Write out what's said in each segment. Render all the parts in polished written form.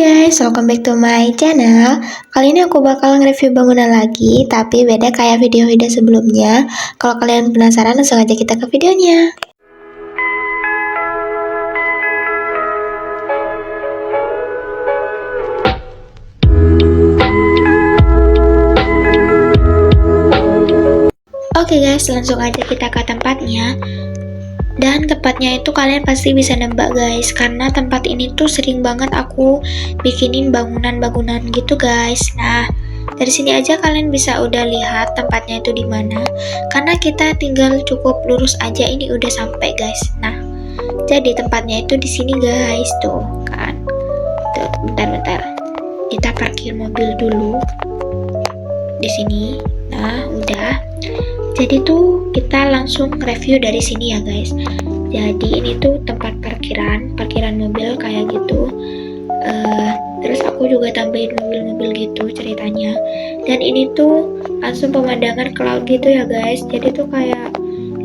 Guys, welcome back to my channel. Kali ini aku bakal nge-review bangunan lagi, tapi beda kayak video-video sebelumnya. Kalau kalian penasaran, langsung aja kita ke videonya. Oke guys, langsung aja kita ke tempatnya. Dan tempatnya itu kalian pasti bisa nebak guys, karena tempat ini tuh sering banget aku bikinin bangunan-bangunan gitu guys. Nah, dari sini aja kalian bisa udah lihat tempatnya itu di mana. Karena kita tinggal cukup lurus aja, ini udah sampai guys. Nah, jadi tempatnya itu di sini guys, tuh kan. Tuh, bentar. Kita parkir mobil dulu di sini. Nah, udah. Jadi tuh kita langsung review dari sini ya guys. Jadi ini tuh tempat parkiran mobil kayak gitu. Terus aku juga tambahin mobil-mobil gitu ceritanya. Dan ini tuh langsung pemandangan ke laut gitu ya guys. Jadi tuh kayak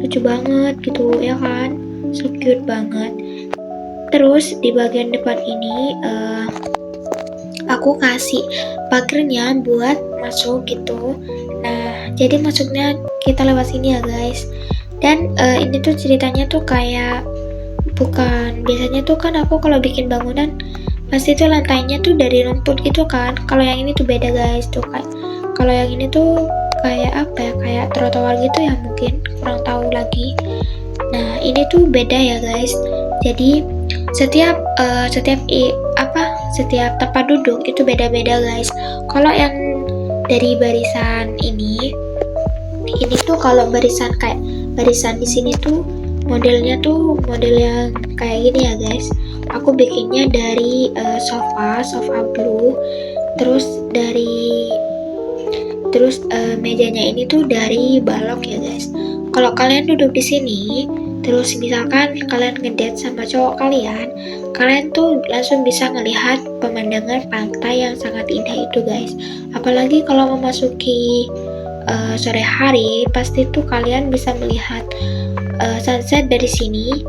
lucu banget gitu ya kan, so cute banget. Terus di bagian depan ini aku kasih pagernya buat masuk gitu. Nah, jadi masuknya kita lewat sini ya guys. Dan ini tuh ceritanya tuh kayak bukan, biasanya tuh kan aku kalau bikin bangunan pasti tuh lantainya tuh dari rumput gitu kan. Kalau yang ini tuh beda guys, tuh kan. Kalau yang ini tuh kayak apa ya, kayak trotoar gitu ya, mungkin kurang tahu lagi. Nah, ini tuh beda ya guys. Jadi setiap tempat duduk itu beda-beda guys. Kalau yang dari barisan ini tuh kalau barisan di sini tuh modelnya tuh model yang kayak gini ya guys. Aku bikinnya dari sofa blue, terus mejanya ini tuh dari balok ya guys. Kalau kalian duduk di sini, terus misalkan kalian ngedate sama cowok kalian tuh langsung bisa ngelihat pemandangan pantai yang sangat indah itu guys. Apalagi kalau memasuki sore hari, pasti tuh kalian bisa melihat sunset dari sini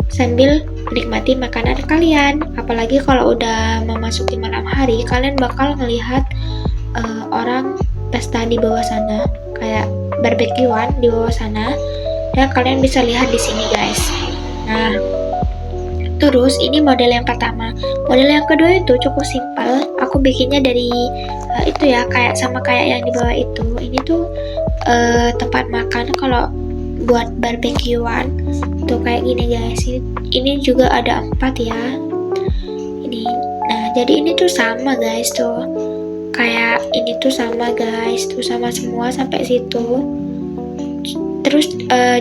sambil menikmati makanan kalian. Apalagi kalau udah memasuki malam hari, kalian bakal ngelihat orang pesta di bawah sana, kayak barbekyuan di bawah sana. Dan kalian bisa lihat di sini guys. Nah, terus ini model yang pertama. Model yang kedua itu cukup simpel. Aku bikinnya dari itu ya, kayak sama kayak yang di bawah itu. Ini tuh tempat makan kalau buat barbekyuan tuh kayak gini guys. Ini juga ada 4 ya. Ini. Nah, jadi ini tuh sama guys tuh. Kayak ini tuh sama guys, tuh sama semua sampai situ. Terus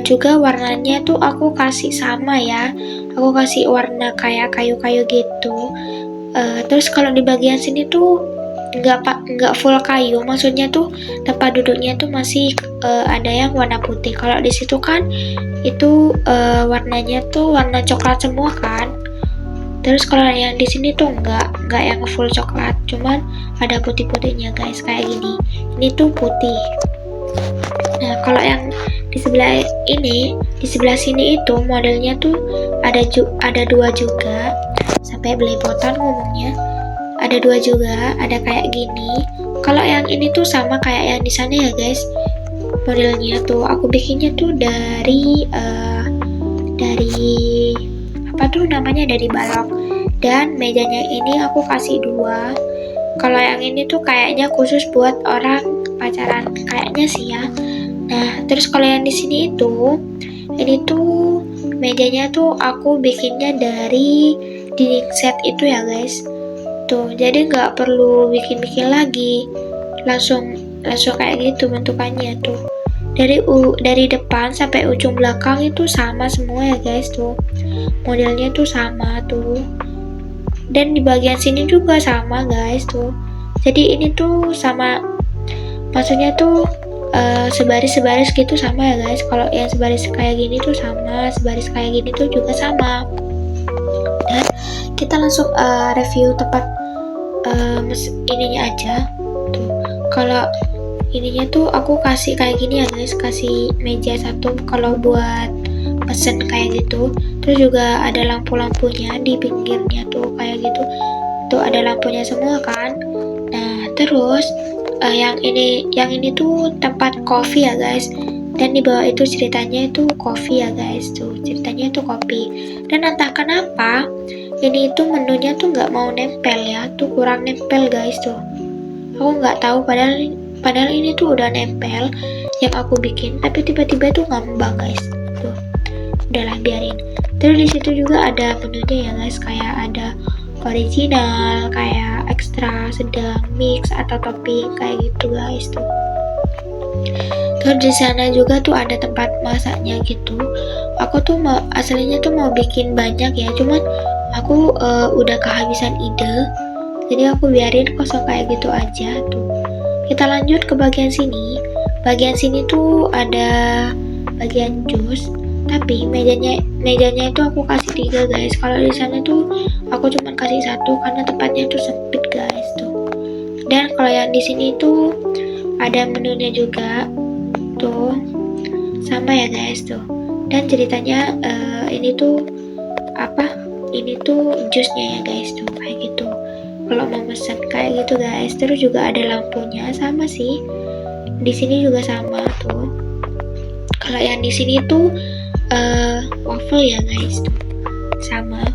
juga warnanya tuh aku kasih sama ya. Aku kasih warna kayak kayu-kayu gitu. Terus kalau di bagian sini tuh nggak full kayu, maksudnya tuh tempat duduknya tuh masih ada yang warna putih. Kalau di situ kan itu warnanya tuh warna coklat semua kan. Terus kalau yang di sini tuh nggak yang full coklat, cuman ada putih-putihnya guys kayak gini. Ini tuh putih. Nah, kalau yang di sebelah sini itu modelnya tuh ada 2 juga. Sampai belepotan ngomongnya. Ada 2 juga, ada kayak gini. Kalau yang ini tuh sama kayak yang di sana ya guys. Modelnya tuh aku bikinnya tuh dari apa tuh namanya, dari balok. Dan mejanya ini aku kasih 2. Kalau yang ini tuh kayaknya khusus buat orang pacaran, kayaknya sih ya. Nah, terus kalau yang di sini itu, ini tuh mejanya tuh aku bikinnya dari dinding set itu ya guys. Tuh, jadi nggak perlu bikin-bikin lagi, langsung kayak gitu bentukannya tuh. Dari depan sampai ujung belakang itu sama semua ya guys tuh. Modelnya tuh sama tuh. Dan di bagian sini juga sama guys tuh. Jadi ini tuh sama, maksudnya tuh sebaris-sebaris gitu sama ya guys. Kalau yang sebaris kayak gini tuh sama, sebaris kayak gini tuh juga sama. Dan kita langsung review tempat ininya aja tuh. Kalau ininya tuh aku kasih kayak gini ya guys, kasih meja 1 kalau buat pesen kayak gitu. Terus juga ada lampu-lampunya di pinggirnya tuh kayak gitu. tuh ada lampunya semua kan. Nah terus yang ini tuh tempat kopi ya guys, dan di bawah itu ceritanya itu kopi ya guys, tuh ceritanya itu kopi. Dan entah kenapa ini itu menunya tuh nggak mau nempel ya, tuh kurang nempel guys tuh. Aku nggak tahu, padahal ini tuh udah nempel yang aku bikin, tapi tiba-tiba tuh ngambang guys. Tuh udahlah biarin. Terus di situ juga ada menunya ya guys, kayak ada original, kayak ekstra, sedang, mix atau topping kayak gitu guys tuh. Terus di sana juga tuh ada tempat masaknya gitu. Aku tuh aslinya tuh mau bikin banyak ya, cuman aku udah kehabisan ide, jadi aku biarin kosong kayak gitu aja tuh. Kita lanjut ke bagian sini. Bagian sini tuh ada bagian jus, tapi mejanya itu aku kasih 3 guys. Kalau di sana tuh aku cuma kasih 1 karena tempatnya tuh sempit guys tuh. Dan kalau yang di sini tuh ada menunya juga tuh, sama ya guys tuh. Dan ceritanya ini tuh ini tuh jusnya ya guys tuh, kayak gitu kalau mau mesen kayak gitu guys. Terus juga ada lampunya, sama sih di sini juga sama tuh. Kalau yang di sini tuh waffle ya guys tuh, sama.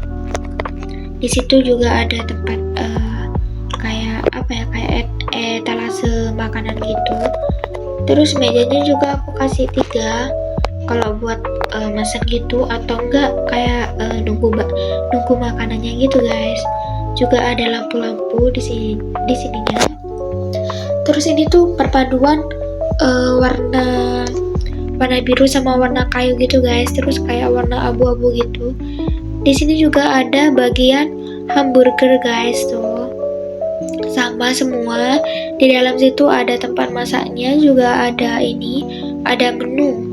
Di situ juga ada tempat kayak kayak etalase makanan gitu. Terus mejanya juga aku kasih 3 kalau buat masak gitu, atau enggak kayak nunggu makanannya gitu guys. Juga ada lampu-lampu di sininya. Terus ini tuh perpaduan warna biru sama warna kayu gitu guys. Terus kayak warna abu-abu gitu. Di sini juga ada bagian hamburger guys tuh, sama semua. Di dalam situ ada tempat masaknya, juga ada ada menu,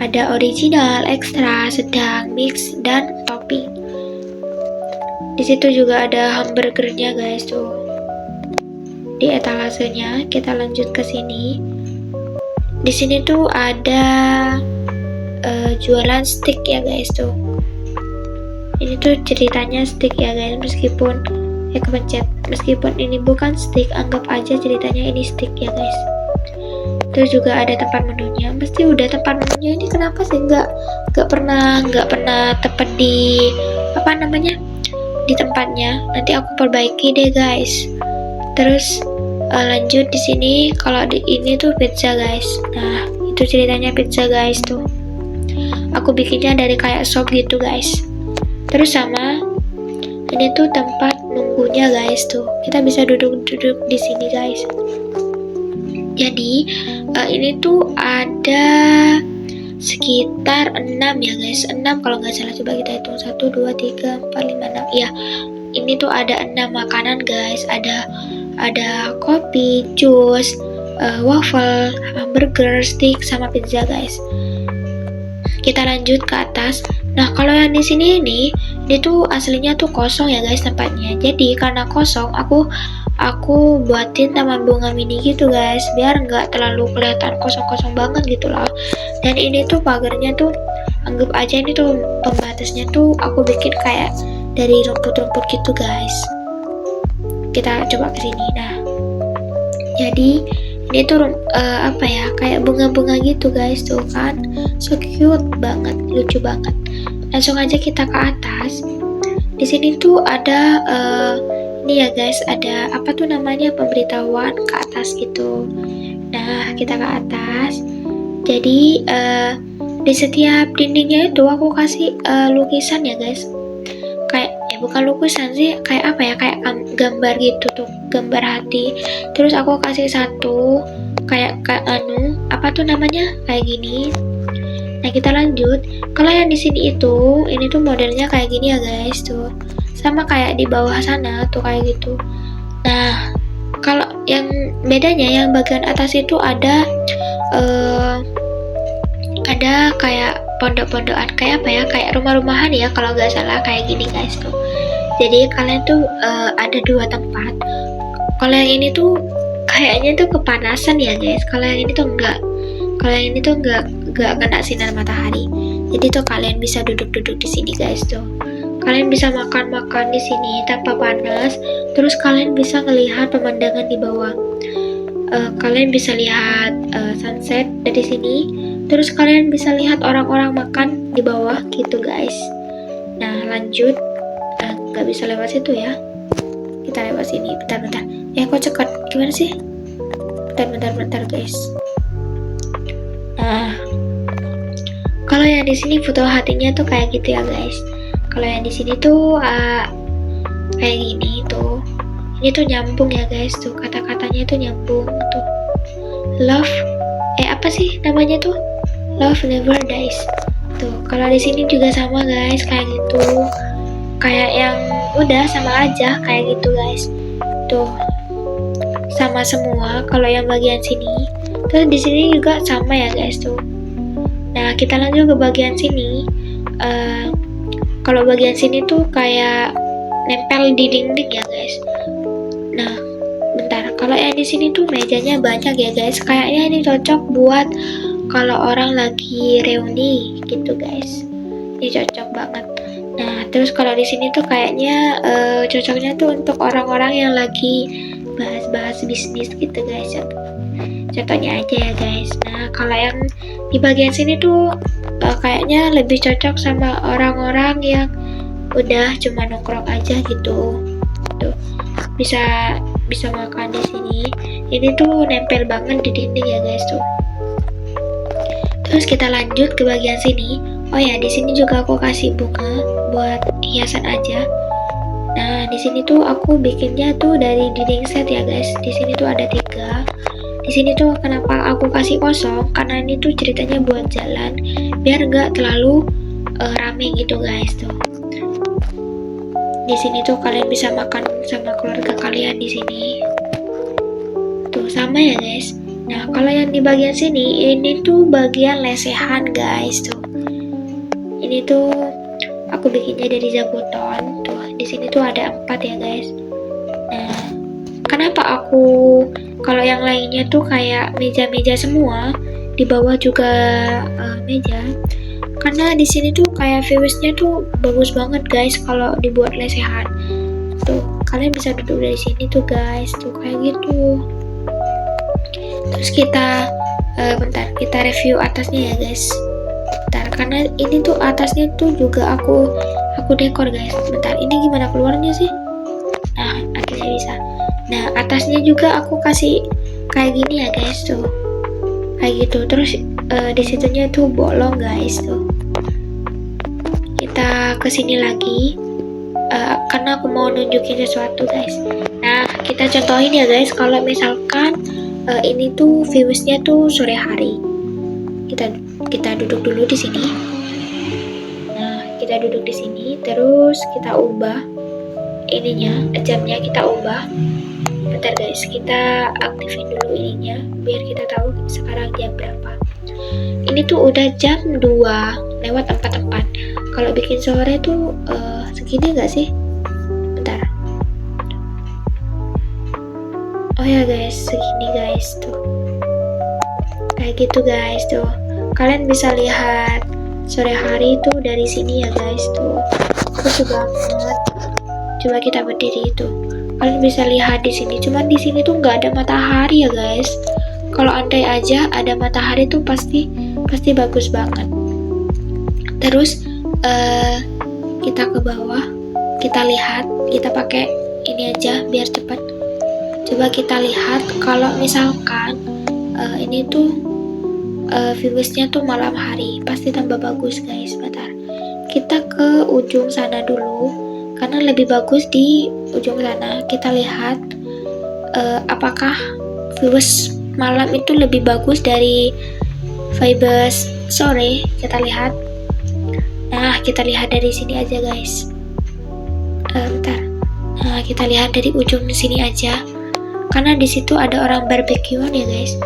ada original, ekstra, sedang, mix, dan topping. Di situ juga ada hamburgernya guys tuh. Di etalasenya kita lanjut ke sini. Di sini tuh ada jualan steak ya guys tuh. Ini tuh ceritanya steak ya guys, meskipun ini bukan steak, anggap aja ceritanya ini steak ya guys. Terus juga ada tempat menunya, mesti udah tempat menunya. Ini kenapa sih nggak pernah tepat di di tempatnya. Nanti aku perbaiki deh guys. Terus lanjut di sini. Kalau di ini tuh pizza guys. Nah itu ceritanya pizza guys tuh. Aku bikinnya dari kayak sop gitu guys. Terus sama ini tuh tempat nunggunya guys tuh. Kita bisa duduk di sini guys. Jadi ini tuh ada sekitar 6 ya guys, 6 kalau nggak salah. Coba kita hitung 1, 2, 3, 4, 5, 6. Ya, ini tuh ada 6 makanan guys. Ada kopi, jus, waffle, hamburger, steak, sama pizza guys. Kita lanjut ke atas. Nah kalau yang di sini ini tuh aslinya tuh kosong ya guys tempatnya. Jadi karena kosong, aku buatin taman bunga mini gitu guys, biar nggak terlalu kelihatan kosong-kosong banget gitu loh. Dan ini tuh pagarnya tuh, anggap aja ini tuh pembatasnya tuh aku bikin kayak dari rumput-rumput gitu guys. Kita coba ke sini. Nah jadi ini tuh kayak bunga-bunga gitu guys tuh kan, so cute banget, lucu banget. Langsung aja kita ke atas. Di sini tuh ada ini ya guys, ada pemberitahuan ke atas gitu. Nah kita ke atas. Jadi di setiap dindingnya itu aku kasih lukisan ya guys. Kayak bukan lukisan sih, kayak kayak gambar gitu tuh, gambar hati. Terus aku kasih 1 kayak kayak gini. Nah kita lanjut. Kalau yang di sini ini tuh modelnya kayak gini ya guys tuh, sama kayak di bawah sana tuh kayak gitu. Nah kalau yang bedanya yang bagian atas itu ada kayak pondok-pondokan, kayak kayak rumah-rumahan ya kalau nggak salah, kayak gini guys tuh. Jadi kalian tuh ada 2 tempat. Kalau yang ini tuh kayaknya tuh kepanasan ya guys. Kalau yang ini tuh enggak. Kalau yang ini tuh enggak kena sinar matahari. Jadi tuh kalian bisa duduk-duduk di sini guys tuh. kalian bisa makan-makan di sini tanpa panas. Terus kalian bisa ngelihat pemandangan di bawah. Kalian bisa lihat sunset dari sini. Terus kalian bisa lihat orang-orang makan di bawah gitu guys. Nah lanjut, nggak bisa lewat situ ya. Kita lewat sini. Bentar. Kok cekat? Gimana sih? Bentar guys. Nah, kalau yang di sini foto hatinya tuh kayak gitu ya guys. Kalau yang di sini tuh kayak gini tuh. Ini tuh nyambung ya guys tuh, kata-katanya tuh nyambung tuh. Love, apa sih namanya tuh? Love never dies. Tuh, kalau di sini juga sama guys, kayak gitu. Kayak yang udah sama aja kayak gitu guys. Tuh, sama semua. Kalau yang bagian sini, terus di sini juga sama ya guys tuh. Nah, kita lanjut ke bagian sini. Kalau bagian sini tuh kayak nempel di dinding ya guys. Nah, bentar. Kalau yang di sini tuh mejanya banyak ya guys. Kayaknya ini cocok buat kalau orang lagi reuni gitu guys. Ini cocok banget. Nah, terus kalau di sini tuh kayaknya cocoknya tuh untuk orang-orang yang lagi bahas-bahas bisnis gitu guys. Contohnya aja ya guys. Nah, kalau yang di bagian sini tuh kayaknya lebih cocok sama orang-orang yang udah cuma nongkrong aja gitu. Tuh, bisa makan di sini. Ini tuh nempel banget di dinding ya guys tuh. Terus kita lanjut ke bagian sini. Oh ya, di sini juga aku kasih bunga buat hiasan aja. Nah, di sini tuh aku bikinnya tuh dari dinding set ya guys. Di sini tuh ada 3. Di sini tuh kenapa aku kasih kosong? Karena ini tuh ceritanya buat jalan, biar nggak terlalu rame gitu guys tuh. Di sini tuh kalian bisa makan sama keluarga kalian di sini. Tuh sama ya guys. Nah, kalau yang di bagian sini, ini tuh bagian lesehan guys tuh. Ini tuh aku bikinnya dari zabuton. Tuh, di sini tuh ada 4 ya guys. Nah, kenapa kalau yang lainnya tuh kayak meja-meja semua, di bawah juga meja? Karena di sini tuh kayak viewsnya tuh bagus banget guys kalau dibuat lesehan. Tuh, kalian bisa duduk dari sini tuh guys, tuh kayak gitu. Terus kita kita review atasnya ya guys. Bentar, karena ini tuh atasnya tuh juga aku dekor guys. Bentar, ini gimana keluarnya sih? Nah, akhirnya bisa. Nah, atasnya juga aku kasih kayak gini ya guys tuh. Kayak gitu. Terus di situnya tuh bolong guys tuh. Kita kesini lagi karena aku mau nunjukin sesuatu guys. Nah, kita contohin ya guys. Kalau misalkan ini tuh viewsnya tuh sore hari. Kita duduk dulu di sini. Nah, kita duduk di sini. Terus kita ubah ininya, jamnya kita ubah. Bentar guys, kita aktifin dulu ininya biar kita tahu sekarang jam berapa. Ini tuh udah jam 2:44. Kalau bikin sore tuh segini nggak sih? Bentar. Oh ya guys, segini guys tuh. Kayak gitu guys tuh. Kalian bisa lihat sore hari tuh dari sini ya guys tuh. Bagus banget. Coba kita berdiri itu. Kalian bisa lihat di sini. Cuman di sini tuh nggak ada matahari ya guys. Kalau andai aja ada matahari tuh pasti bagus banget. Terus kita ke bawah, kita lihat, kita pakai ini aja biar cepat. Coba kita lihat kalau misalkan ini tuh viewsnya tuh malam hari, pasti tambah bagus guys. Bentar, kita ke ujung sana dulu karena lebih bagus di ujung sana. Kita lihat apakah views malam itu lebih bagus dari vibes sore. Kita lihat. Nah, kita lihat dari sini aja guys. Bentar. Nah, kita lihat dari ujung sini aja. Karena di situ ada orang barbekyuan ya guys.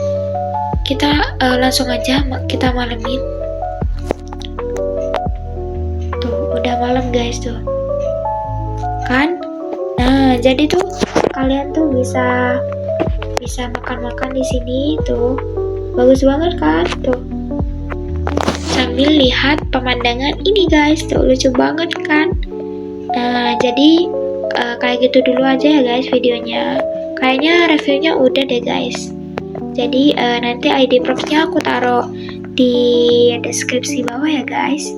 Kita langsung aja kita malemin. Tuh, udah malam guys tuh. Kan? Nah, jadi tuh kalian tuh bisa makan-makan di sini tuh. Bagus banget kan? Tuh. Sambil lihat pemandangan ini guys, tuh lucu banget kan? Nah, jadi kayak gitu dulu aja ya guys videonya. Kayaknya reviewnya udah deh guys. Jadi nanti ID profnya aku taruh di deskripsi bawah ya guys.